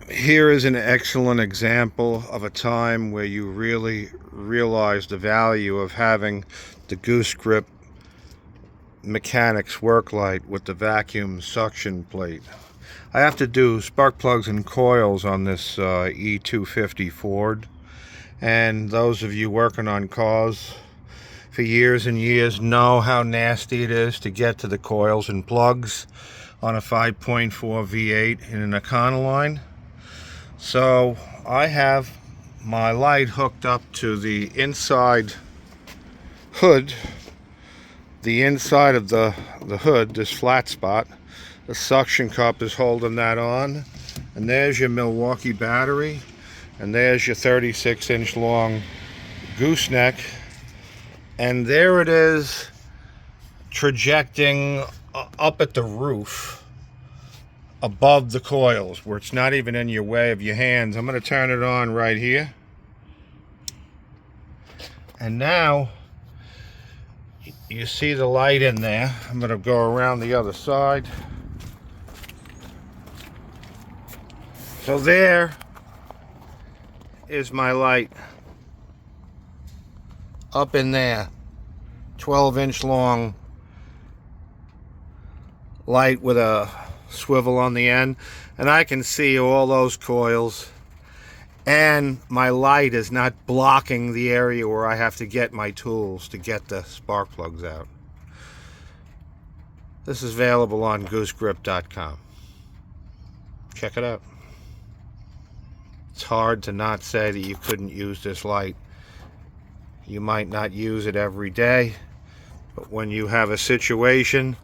Here is an excellent example of a time where you really realize the value of having the Goose-Grip mechanics work light with the vacuum suction plate. I have to do spark plugs and coils on this E250 Ford, and those of you working on cars for years and years know how nasty it is to get to the coils and plugs on a 5.4 V8 in an Econoline. So I have my light hooked up to the inside hood, the inside of the hood, this flat spot. The suction cup is holding that on, and there's your Milwaukee battery, and there's your 36-inch long gooseneck, and there it is trajecting up at the roof above the coils where it's not even in your way of your hands. I'm going to turn it on right here, and now you see the light in there. I'm going to go around the other side. So there is my light up in there, 12-inch long light with a swivel on the end, and I can see all those coils, and my light is not blocking the area where I have to get my tools to get the spark plugs out. This is available on Goose-Grip.com. Check it out. It's hard to not say that you couldn't use this light. You might not use it every day, but when you have a situation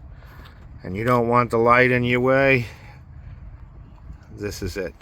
and you don't want the light in your way, this is it.